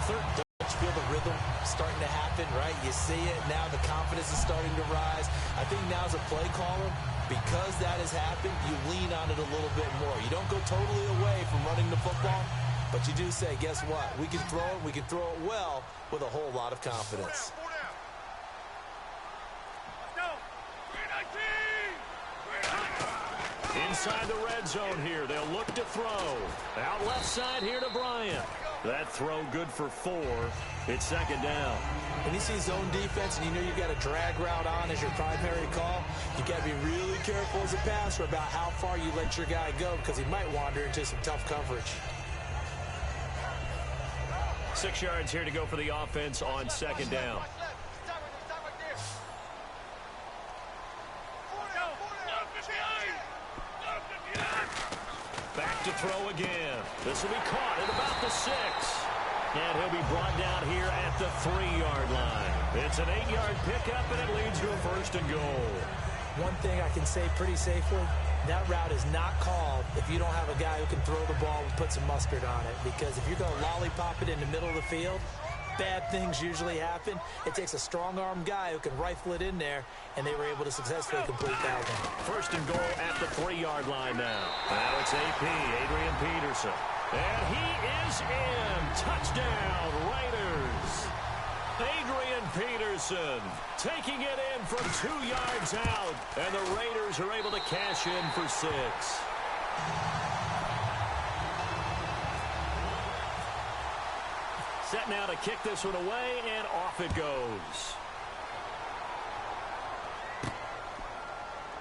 Don't you feel the rhythm starting to happen, right? You see it. Now the confidence is starting to rise. I think now as a play caller, because that has happened, you lean on it a little bit more. You don't go totally away from running the football, but you do say, guess what? We can throw it. We can throw it well with a whole lot of confidence. Inside the red zone here. They'll look to throw. Out left side here to Bryant. That throw good for 4. It's second down. When you see zone defense and you know you've got a drag route on as your primary call, you got to be really careful as a passer about how far you let your guy go because he might wander into some tough coverage. 6 yards here to go for the offense on second down. Back to throw again. This will be caught at about the 6. And he'll be brought down here at the 3-yard line. It's an 8-yard pickup, and it leads to a first and goal. One thing I can say pretty safely, that route is not called if you don't have a guy who can throw the ball and put some mustard on it. Because if you're going to lollipop it in the middle of the field, bad things usually happen. It takes a strong-arm guy who can rifle it in there, and they were able to successfully complete that one. First and goal at the 3-yard line now. Now it's AP, Adrian Peterson. And he is in. Touchdown, Raiders. Adrian Peterson taking it in from 2 yards out. And the Raiders are able to cash in for 6. Set now to kick this one away, and off it goes.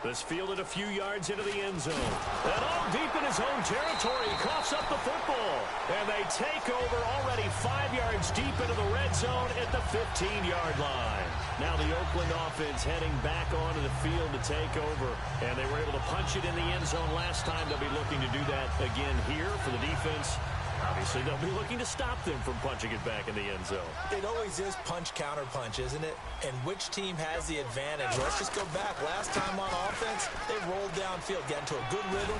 This fielded a few yards into the end zone. And all deep in his own territory, he coughs up the football. And they take over already 5 yards deep into the red zone at the 15-yard line. Now the Oakland offense heading back onto the field to take over. And they were able to punch it in the end zone last time. They'll be looking to do that again here for the defense. Obviously, they'll be looking to stop them from punching it back in the end zone. It always is punch-counter-punch, isn't it? And which team has the advantage? Let's just go back. Last time on offense, they rolled downfield, got into a good rhythm.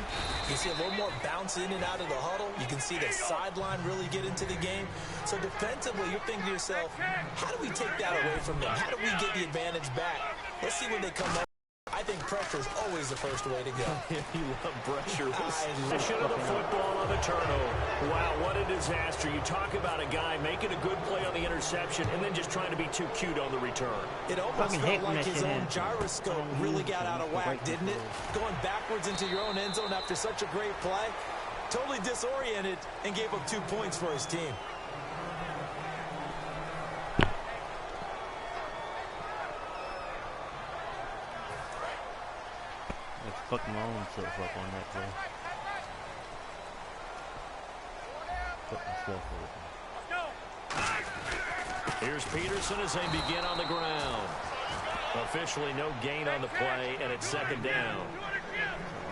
You see a little more bounce in and out of the huddle. You can see the sideline really get into the game. So defensively, you're thinking to yourself, how do we take that away from them? How do we get the advantage back? Let's see when they come up. I think pressure is always the first way to go. You love pressure. Possession of the football on the turnover. Wow, what a disaster. You talk about a guy making a good play on the interception and then just trying to be too cute on the return. It almost felt like his own gyroscope really got out of whack, didn't it? Going backwards into your own end zone after such a great play. Totally disoriented and gave up 2 points for his team. Fuck my own self up on that play. Fuck myself up. Here's Peterson as they begin on the ground. Officially no gain on the play, and it's second down.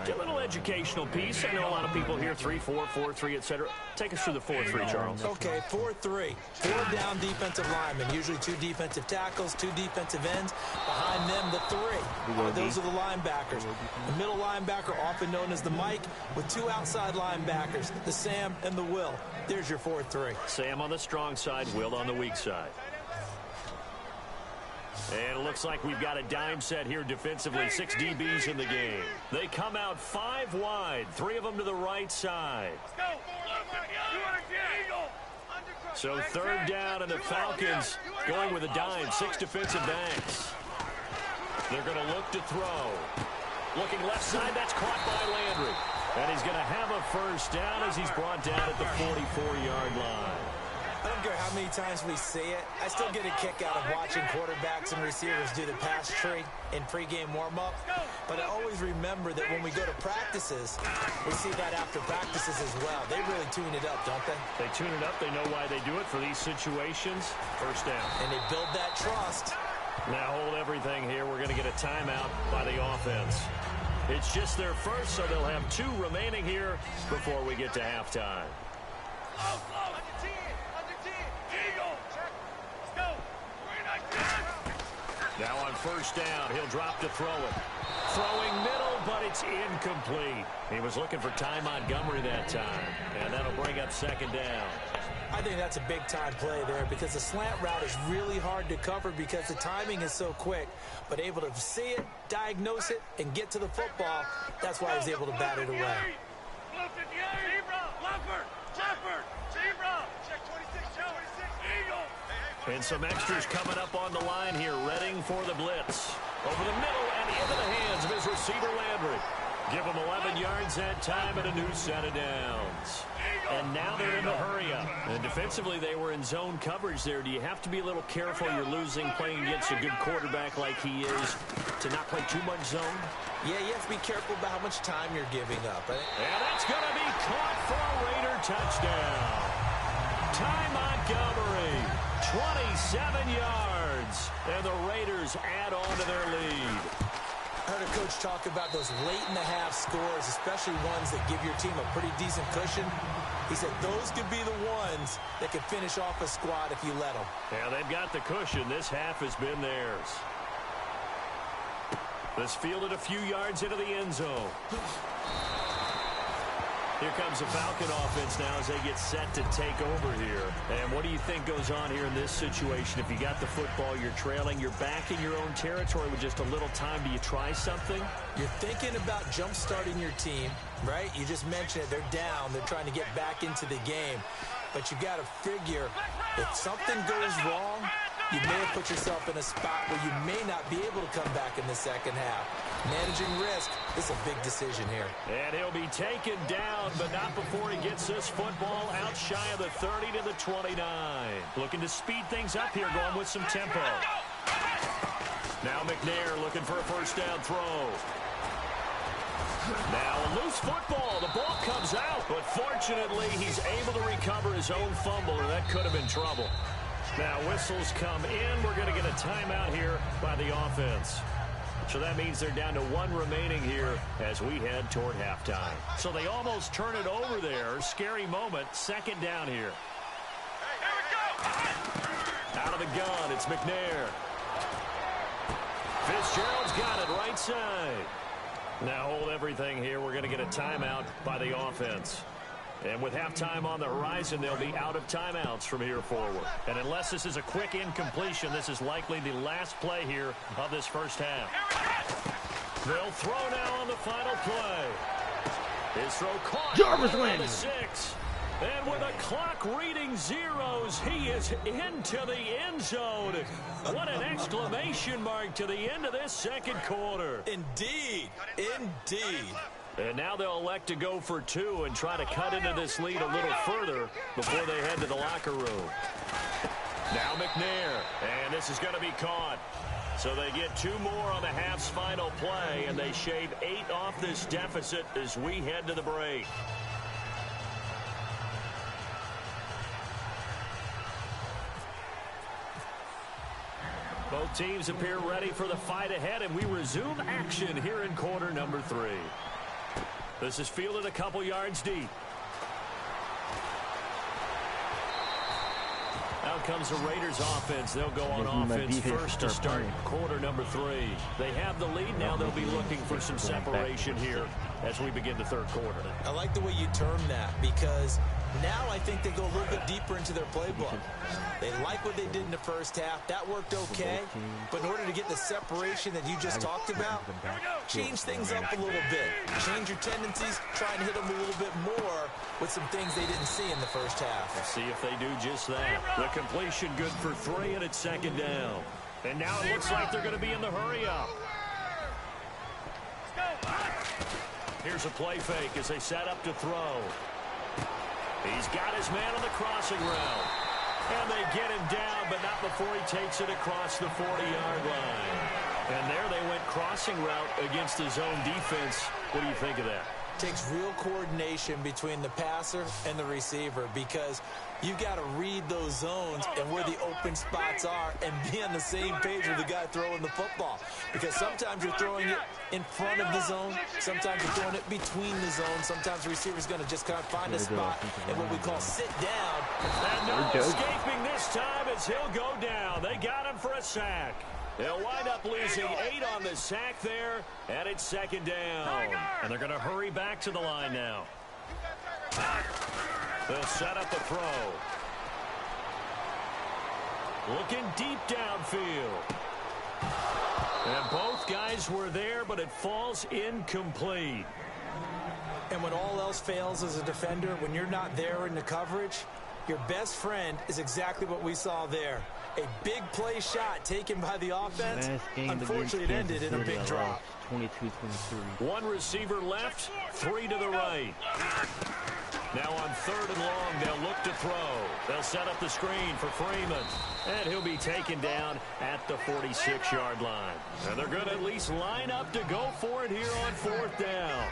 A little educational piece. I know a lot of people here 3-4, 4-3, etc. Take us through the 4-3, Charles. Okay, 4-3. 4 down defensive linemen. Usually 2 defensive tackles, 2 defensive ends. Behind them, the 3. Those are the linebackers. The middle linebacker, often known as the Mike, with 2 outside linebackers, the Sam and the Will. There's your 4-3. Sam on the strong side, Will on the weak side. And it looks like we've got a dime set here defensively. 6 DBs in the game. They come out 5 wide. 3 of them to the right side. So third down, and the Falcons going with a dime. 6 defensive backs. They're going to look to throw. Looking left side, that's caught by Landry. And he's going to have a first down as he's brought down at the 44-yard line. I don't care how many times we see it. I still get a kick out of watching quarterbacks and receivers do the pass tree in pregame warm-up. But I always remember that when we go to practices, we see that after practices as well. They really tune it up, don't they? They tune it up. They know why they do it for these situations. First down. And they build that trust. Now hold everything here. We're going to get a timeout by the offense. It's just their first, so they'll have 2 remaining here before we get to halftime. Now on first down, he'll drop to throw it. Throwing middle, but it's incomplete. He was looking for Ty Montgomery that time, and that'll bring up second down. I think that's a big-time play there because the slant route is really hard to cover because the timing is so quick. But able to see it, diagnose it, and get to the football, that's why he was able to bat it away. And some extras coming up on the line here, readying for the blitz. Over the middle and into the hands of his receiver, Landry. Give him 11 yards that time and a new set of downs. And now they're in the hurry-up. And defensively, they were in zone coverage there. Do you have to be a little careful? You're losing playing against a good quarterback like he is to not play too much zone? Yeah, you have to be careful about how much time you're giving up. And that's going to be caught for a Raider touchdown. Ty Montgomery, 27 yards. And the Raiders add on to their lead. I heard a coach talk about those late-in-the-half scores, especially ones that give your team a pretty decent cushion. He said those could be the ones that can finish off a squad if you let them. Yeah, they've got the cushion. This half has been theirs. This fielded a few yards into the end zone. Here comes the Falcon offense now as they get set to take over here. And what do you think goes on here in this situation? If you got the football, you're trailing, you're back in your own territory with just a little time. Do you try something? You're thinking about jump-starting your team, right? You just mentioned it. They're down. They're trying to get back into the game. But you got to figure if something goes wrong, you may have put yourself in a spot where you may not be able to come back in the second half. Managing risk is a big decision here. And he'll be taken down, but not before he gets this football out shy of the 30 to the 29. Looking to speed things up here, going with some tempo. Now McNair looking for a first down throw. Now a loose football. The ball comes out, but fortunately he's able to recover his own fumble, and that could have been trouble. Now whistles come in. We're going to get a timeout here by the offense. So that means they're down to one remaining here as we head toward halftime. So they almost turn it over there. Scary moment. Second down here. Out of the gun, it's McNair. Fitzgerald's got it right side. Now hold everything here. We're going to get a timeout by the offense. And with halftime on the horizon, they'll be out of timeouts from here forward. And unless this is a quick incompletion, this is likely the last play here of this first half. They'll throw now on the final play. His throw caught Jarvis on Landry. the 6. And with a clock reading zeros, he is into the end zone. What an exclamation mark to the end of this second quarter. Indeed. Indeed. And now they'll elect to go for two and try to cut into this lead a little further before they head to the locker room. Now McNair, and this is going to be caught. So they get two more on the half's final play, and they shave 8 off this deficit as we head to the break. Both teams appear ready for the fight ahead, and we resume action here in quarter number 3. This is fielded a couple yards deep. Out comes the Raiders offense. They'll go on offense first to start quarter number 3. They have the lead. Now they'll be looking for some separation here as we begin the third quarter. I like the way you term that because now I think they go a little bit deeper into their playbook. They like what they did in the first half. That worked okay. But in order to get the separation that you just talked about, change things up a little bit. Change your tendencies. Try and hit them a little bit more with some things they didn't see in the first half. We'll see if they do just that. The completion good for 3, and it's second down. And now it looks like they're going to be in the hurry-up. Here's a play fake as they set up to throw. He's got his man on the crossing route. And they get him down, but not before he takes it across the 40-yard line. And there they went crossing route against the zone defense. What do you think of that? Takes real coordination between the passer and the receiver because you've got to read those zones and where the open spots are and be on the same page with the guy throwing the football. Because sometimes you're throwing it in front of the zone. Sometimes you're throwing it between the zones. Sometimes the receiver's going to just kind of find a spot and what we call sit down. And no escaping this time as he'll go down. They got him for a sack. They'll wind up losing 8 on the sack there, and it's second down. And they're going to hurry back to the line now. They'll set up a throw. Looking deep downfield. And both guys were there, but it falls incomplete. And when all else fails as a defender, when you're not there in the coverage, your best friend is exactly what we saw there. A big play shot taken by the offense. Unfortunately, it ended in a big drop. 22-23. One receiver left, 3 to the right. Now on 3rd and long, they'll look to throw. They'll set up the screen for Freeman. And he'll be taken down at the 46-yard line. And they're going to at least line up to go for it here on 4th down.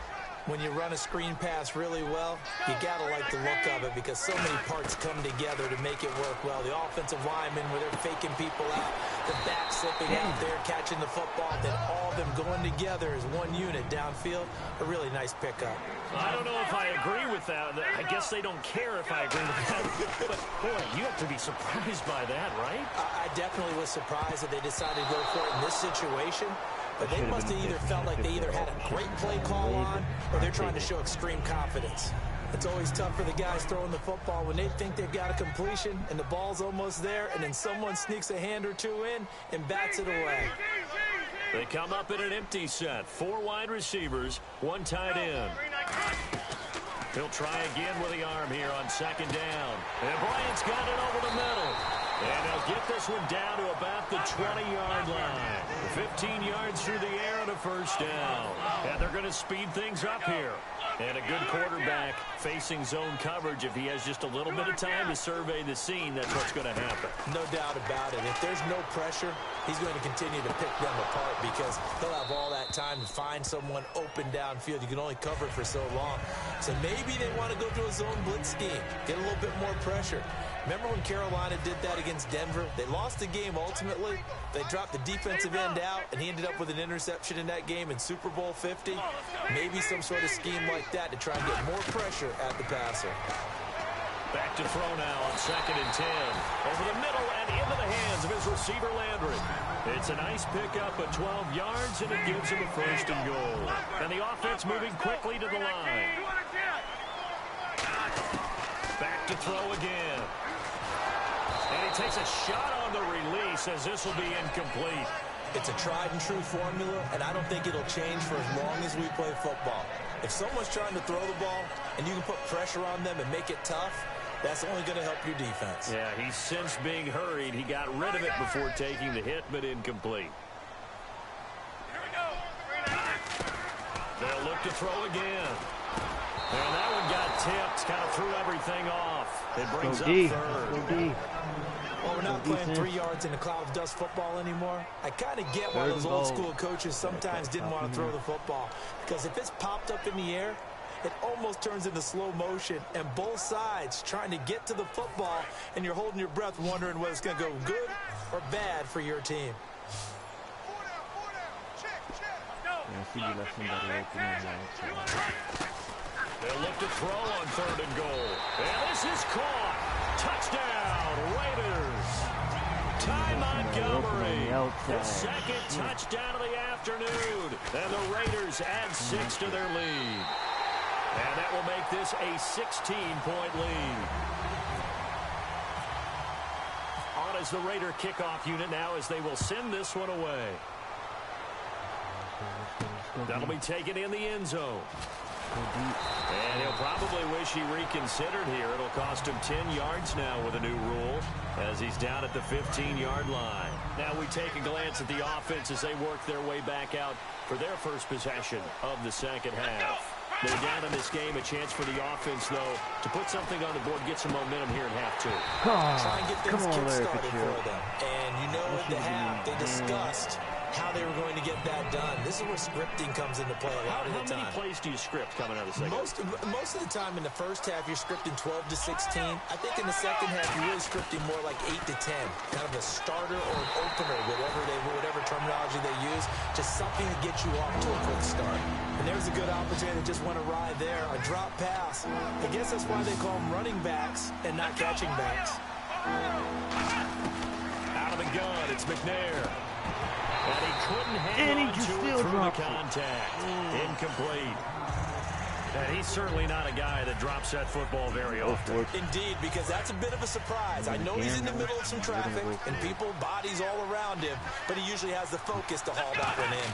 When you run a screen pass really well, you got to like the look of it because so many parts come together to make it work well. The offensive linemen, where they're faking people out, the back slipping out there, catching the football, then all of them going together as one unit downfield. A really nice pickup. I don't know if I agree with that. I guess they don't care if I agree with that. But, boy, you have to be surprised by that, right? I definitely was surprised that they decided to go for it in this situation. But they must have either felt like they either had a great play call on or they're trying to show extreme confidence. It's always tough for the guys throwing the football when they think they've got a completion and the ball's almost there and then someone sneaks a hand or two in and bats it away. They come up in an empty set. 4 wide receivers, 1 tight end. He'll try again with the arm here on 2nd down. And Bryant's got it over the middle. And they'll get this one down to about the 20-yard line. 15 yards through the air and a 1st down. And they're going to speed things up here. And a good quarterback facing zone coverage. If he has just a little bit of time to survey the scene, that's what's going to happen. No doubt about it. If there's no pressure, he's going to continue to pick them apart because he'll have all that time to find someone open downfield. You can only cover it for so long. So maybe they want to go to a zone blitz scheme, get a little bit more pressure. Remember when Carolina did that against Denver? They lost the game ultimately. They dropped the defensive end out, and he ended up with an interception in that game in Super Bowl 50. Maybe some sort of scheme like that to try and get more pressure at the passer. Back to throw now on 2nd and 10. Over the middle and into the hands of his receiver, Landry. It's a nice pickup of 12 yards, and it gives him a 1st and goal. And the offense moving quickly to the line. Back to throw again. And he takes a shot on the release as this will be incomplete. It's a tried and true formula, and I don't think it'll change for as long as we play football. If someone's trying to throw the ball and you can put pressure on them and make it tough, that's only going to help your defense. Yeah, he's since being hurried. He got rid of it before taking the hit, but incomplete. They'll look to throw again. And that one got tipped, kind of threw everything off. It brings up 3rd. Well, we're not playing 3 yards in a cloud of dust football anymore. I kind of get why those old school coaches sometimes didn't want to throw the football. Because if it's popped up in the air, it almost turns into slow motion. And both sides trying to get to the football, and you're holding your breath wondering whether it's going to go good or bad for your team. They'll look to throw on 3rd and goal. And this is caught. Touchdown, Raiders. Ty Montgomery, the 2nd touchdown of the afternoon. And the Raiders add 6 to their lead. And that will make this a 16-point lead. On as the Raider kickoff unit now as they will send this one away. That'll be taken in the end zone. And he'll probably wish he reconsidered here. It'll cost him 10 yards now with a new rule as he's down at the 15-yard line. Now we take a glance at the offense as they work their way back out for their first possession of the 2nd half. They're down in this game. A chance for the offense, though, to put something on the board, get some momentum here in half 2. Try and get things kick-started for them. And you know at the half, they discussed how they were going to get that done. This is where scripting comes into play a lot of the time. How many plays do you script coming out of the 2nd? Most of the time in the first half, you're scripting 12 to 16. I think in the 2nd half, you're really scripting more like 8 to 10. Kind of a starter or an opener, whatever terminology they use. Just something to get you off to a quick start. And there's a good opportunity that just went awry there. A drop pass. I guess that's why they call them running backs and not catching backs. Out of the gun, it's McNair. And he couldn't hang on to it through the contact. Incomplete. And he's certainly not a guy that drops that football very often. Indeed, because that's a bit of a surprise. I know he's in the middle of some traffic and people, bodies all around him, but he usually has the focus to haul that one in.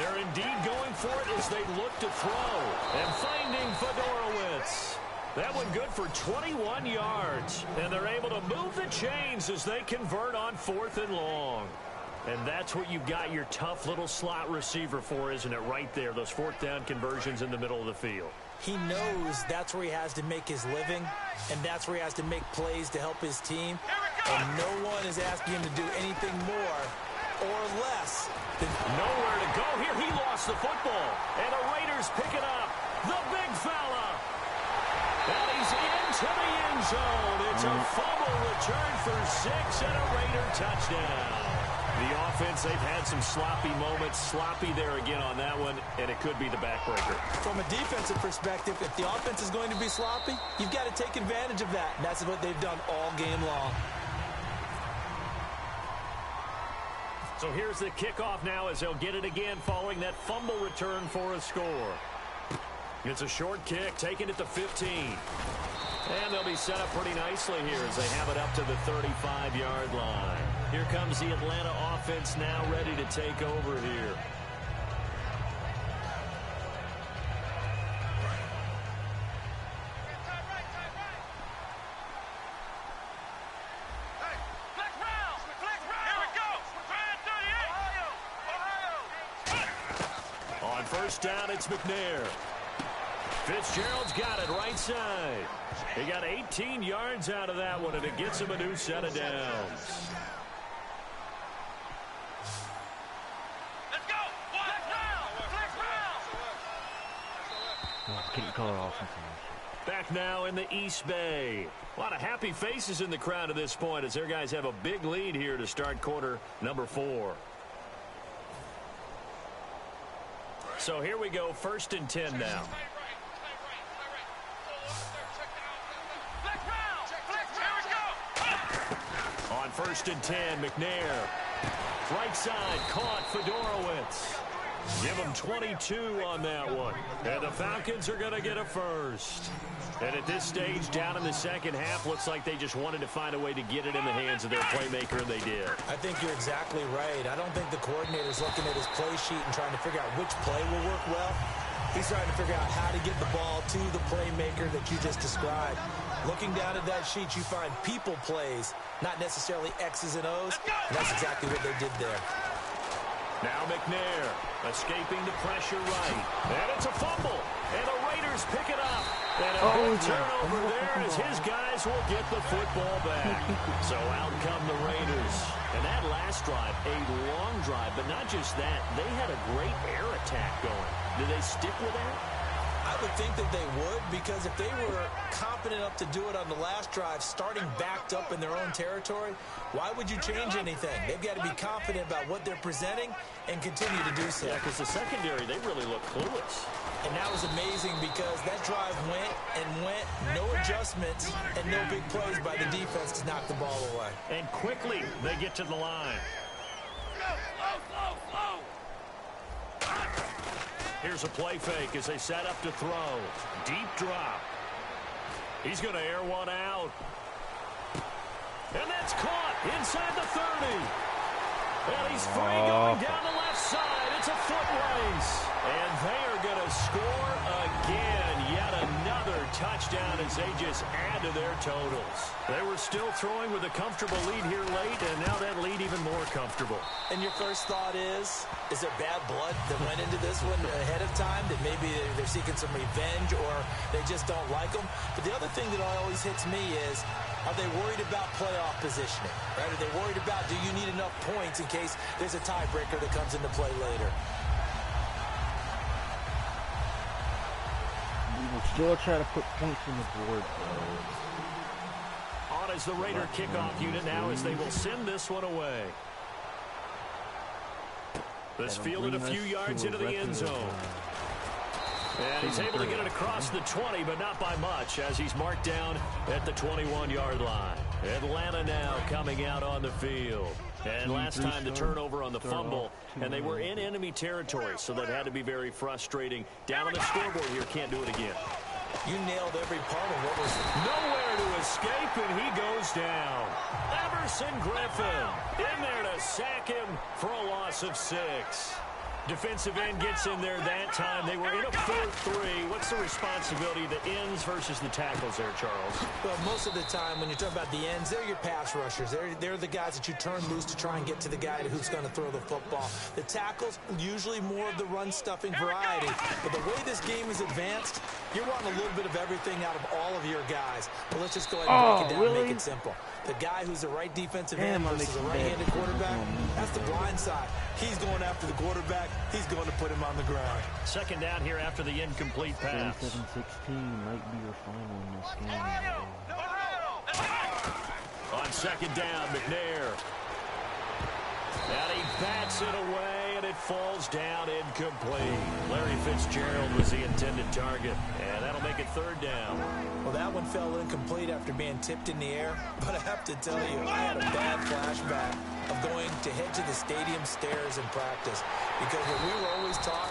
They're indeed going for it as they look to throw. And finding Fedorowicz. That one good for 21 yards. And they're able to move the chains as they convert on 4th and long. And that's what you've got your tough little slot receiver for, isn't it? Right there, those 4th down conversions in the middle of the field. He knows that's where he has to make his living, and that's where he has to make plays to help his team. And no one is asking him to do anything more or less than... Nowhere to go here. He lost the football. And the Raiders pick it up. The big fella. And he's into the end zone. It's a fumble return for 6 and a Raider touchdown. The offense, they've had some sloppy moments. Sloppy there again on that one, and it could be the backbreaker. From a defensive perspective, if the offense is going to be sloppy, you've got to take advantage of that. And that's what they've done all game long. So here's the kickoff now as they'll get it again following that fumble return for a score. It's a short kick, taken at the 15. And they'll be set up pretty nicely here as they have it up to the 35-yard line. Here comes the Atlanta offense now ready to take over here. On first down, it's McNair. Fitzgerald's got it right side. He got 18 yards out of that one, and it gets him a new set of downs. Let's go! Back now in the East Bay. A lot of happy faces in the crowd at this point as their guys have a big lead here to start quarter number 4. So here we go, 1st and 10 now. On 1st and 10, McNair. Right side, caught Fedorowicz. Give him 22 on that one. And the Falcons are going to get a first. And at this stage, down in the second half, looks like they just wanted to find a way to get it in the hands of their playmaker, and they did. I think you're exactly right. I don't think the coordinator's looking at his play sheet and trying to figure out which play will work well. He's trying to figure out how to get the ball to the playmaker that you just described. Looking down at that sheet, you find people plays, not necessarily X's and O's. And that's exactly what they did there. Now McNair escaping the pressure right. And it's a fumble. And the Raiders pick it up. And a big turnover there as his guys will get the football back. So out come the Raiders. And that last drive, a long drive, but not just that. They had a great air attack going. Did they stick with that? I would think that they would, because if they were confident enough to do it on the last drive, starting backed up in their own territory, why would you change anything? They've got to be confident about what they're presenting and continue to do so. Yeah, because the secondary, they really look clueless. And that was amazing because that drive went and went, no adjustments, and no big plays by the defense to knock the ball away. And quickly, they get to the line. Here's a play fake as they set up to throw. Deep drop. He's going to air one out. And that's caught inside the 30. And he's free going down the left side. It's a foot race. And they are going to score again. Yet another touchdown as they just add to their totals. They were still throwing with a comfortable lead here late, and now that lead even more comfortable. And your first thought is there bad blood that went into this one ahead of time, that maybe they're seeking some revenge or they just don't like them? But the other thing that always hits me is, are they worried about playoff positioning? Right? Are they worried about, do you need enough points in case there's a tiebreaker that comes into play later? We will still try to put points on the board, though. On as the Raider kickoff unit now as they will send this one away. This fielded a few yards into the end zone. And he's able to get it across the 20, but not by much, as he's marked down at the 21-yard line. Atlanta now coming out on the field. And last time the turnover on the fumble, and they were in enemy territory, so that had to be very frustrating. Down on the scoreboard here, can't do it again. You nailed every part of what was... Nowhere to escape, and he goes down. Everson Griffin in there to sack him for a loss of 6. Defensive end gets in there that time. They were in a 4-3. What's the responsibility of the ends versus the tackles there, Charles? Well, most of the time when you're talking about the ends, they're your pass rushers. They're the guys that you turn loose to try and get to the guy who's going to throw the football. The tackles, usually more of the run-stuffing variety. But the way this game is advanced, you're wanting a little bit of everything out of all of your guys. But let's just go ahead and break it down and make it simple. The guy who's the right defensive end versus a right-handed quarterback, that's the blind side. He's going after the quarterback. He's going to put him on the ground. Second down here after the incomplete pass. 37-16 might be your final in this game. On second down, McNair. And he bats it away, and it falls down incomplete. Larry Fitzgerald was the intended target, and that'll make it third down. Well, that one fell incomplete after being tipped in the air, but I have to tell you, I had a bad flashback of going to head to the stadium stairs in practice, because what we were always taught,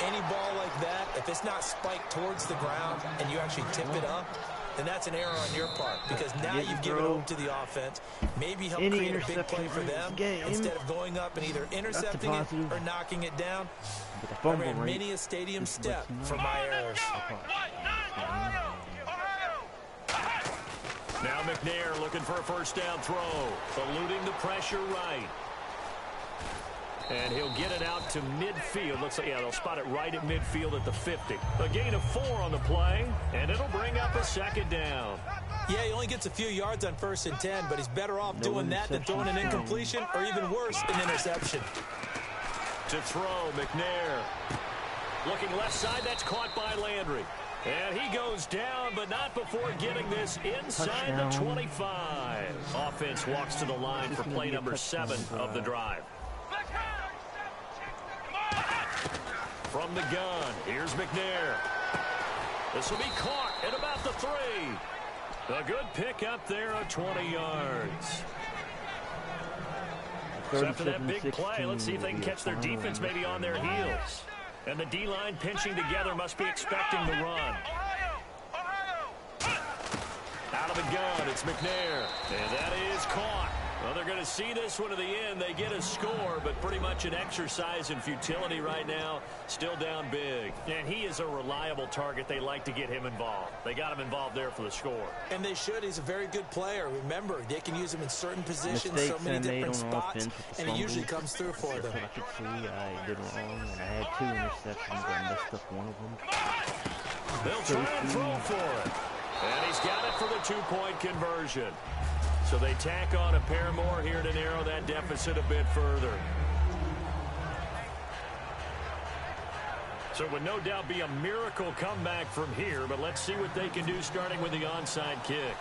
any ball like that, if it's not spiked towards the ground and you actually tip it up, then that's an error on your part, because now you've given hope to the offense. Maybe help create a big play for them instead of going up and either intercepting it or knocking it down. I ran many a stadium step for my errors. Now McNair looking for a first down throw, eluding the pressure right. And he'll get it out to midfield. Looks like, yeah, they'll spot it right at midfield at the 50. A gain of 4 on the play, and it'll bring up a second down. Yeah, he only gets a few yards on 1st and 10, but he's better off doing that than throwing an incompletion, or even worse, an interception. To throw, McNair. Looking left side, that's caught by Landry. And he goes down, but not before getting this inside the 25. Offense walks to the line for play number 7 of the drive. From the gun, here's McNair. This will be caught at about the 3. A good pick up there of 20 yards. So after that big play, let's see if they can catch their defense maybe on their heels. And the D-line pinching together must be expecting the run. Out of the gun, it's McNair. And that is caught. Well, they're going to see this one to the end. They get a score, but pretty much an exercise in futility right now. Still down big. And he is a reliable target. They like to get him involved. They got him involved there for the score. And they should. He's a very good player. Remember, they can use him in certain positions, so many different spots, and he usually comes through for them. I could see I did wrong, and I had 2 interceptions. I messed up one of them. They'll try and throw for it. And he's got it for the 2-point conversion. So they tack on a pair more here to narrow that deficit a bit further. So it would no doubt be a miracle comeback from here, but let's see what they can do starting with the onside kick.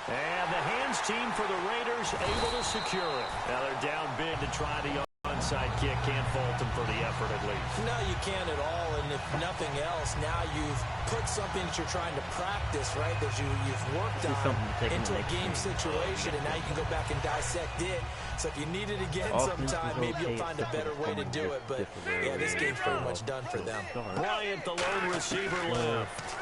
And the hands team for the Raiders able to secure it. Now they're down big to try the onside kick. Can't fault them for the effort at least. No, you can't at all. And if nothing else, now you've put something that you're trying to practice, right, that you've worked on into a game situation, and now you can go back and dissect it. So if you need it again sometime, maybe you'll find a better way to do it. But, yeah, this game's pretty much done for them. Bryant, the lone receiver, left.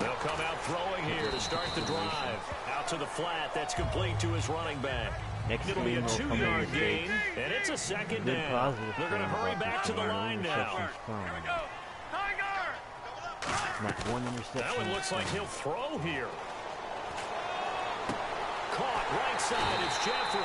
They'll come out throwing here to start the drive. Out to the flat. That's complete to his running back. It'll be a 2-yard gain, and it's a second down. They're going to hurry back to the line now. That one looks like he'll throw here. Caught right side. It's Jeffrey.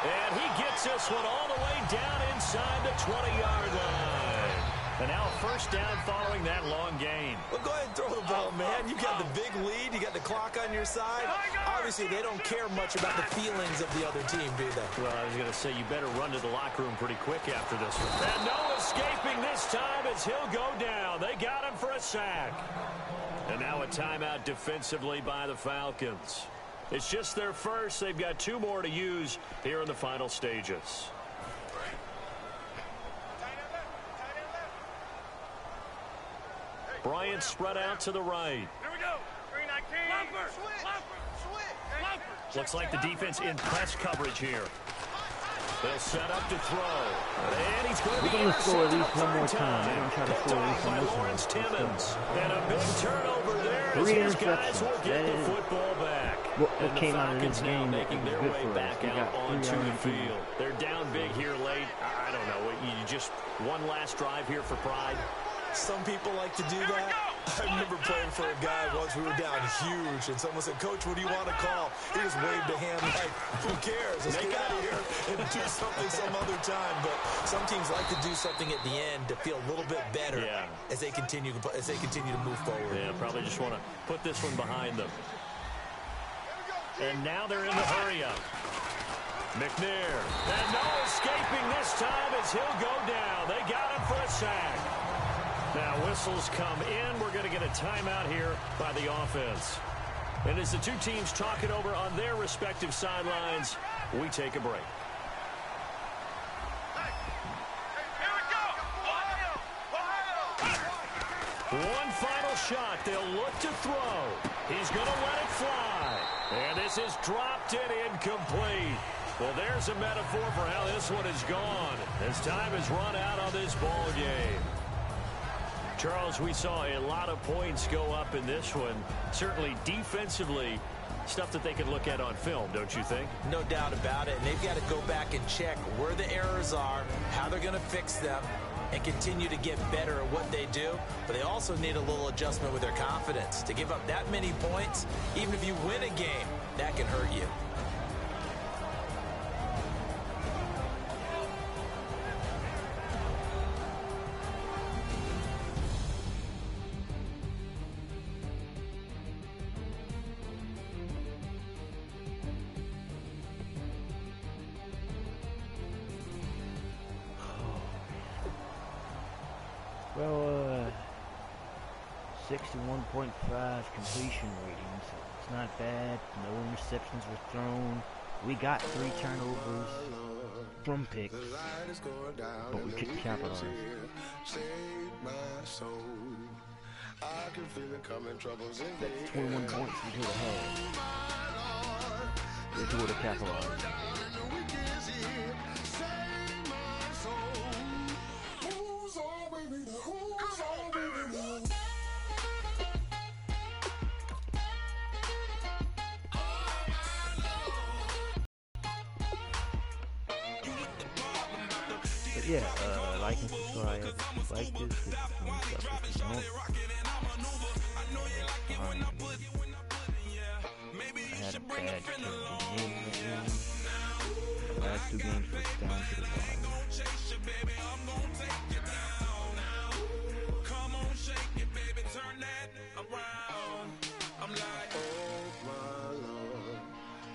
And he gets this one all the way down inside the 20-yard line. And now a first down following that long gain. Well, go ahead and throw the ball, man. You got the big lead. You got the clock on your side. Obviously, they don't care much about the feelings of the other team, do they? Well, I was going to say, you better run to the locker room pretty quick after this one. And no escaping this time as he'll go down. They got him for a sack. And now a timeout defensively by the Falcons. It's just their first. They've got 2 more to use here in the final stages. Bryant spread out to the right. Here we go. 319. Looks like the defense in press coverage here. They'll set up to throw. And he's going to be score at least one more time. We're going to try to score at least one more Lawrence time. Timmons. And a big turnover there. 3 as his guys will interceptions. get the football back. What came out of this game making their good way for us. back We out got onto 3 the out of 2. field. They're down big here late. I don't know. You just one last drive here for pride. Some people like to do that. I remember playing for a guy once. We were down huge, and someone said, "Coach, what do you want to call?" He just waved a hand like, "Who cares? Let's get out of here and do something some other time." But some teams like to do something at the end to feel a little bit better as they continue to move forward. Yeah, probably just want to put this one behind them. And now they're in the hurry-up. McNair. And no escaping this time as he'll go down. They got him for a sack. Now whistles come in. We're going to get a timeout here by the offense. And as the two teams talk it over on their respective sidelines, we take a break. One final shot. They'll look to throw. He's going to let it fly. And this is dropped and incomplete. Well, there's a metaphor for how this one is gone as time has run out on this ball game. Charles, we saw a lot of points go up in this one. Certainly defensively, stuff that they can look at on film, don't you think? No doubt about it. And they've got to go back and check where the errors are, how they're going to fix them, and continue to get better at what they do. But they also need a little adjustment with their confidence. To give up that many points, even if you win a game, that can hurt you. Well, 61.5 completion rating, so it's not bad. No interceptions were thrown. We got 3 turnovers from picks, but we couldn't capitalize. That's 21 points we could have had. We would have capitalized. But yeah, like and subscribe if you like this, if you don't. I had a bad game. The last 2 games was down to the wire. I'm like, oh my Lord,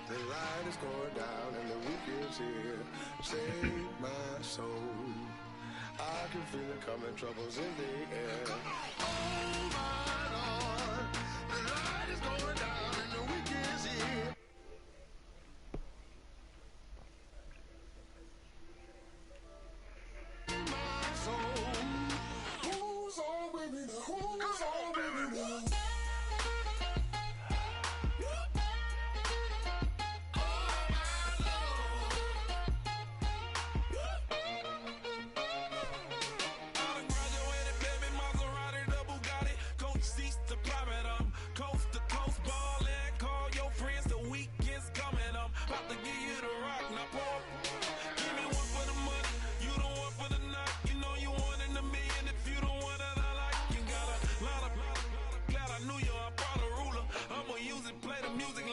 the light is going down and the week is here. Save my soul. I can feel it coming, troubles in the air. Oh my Lord, the light is going down and the week is here. My soul, who's on with me now? Who's on with me now? Music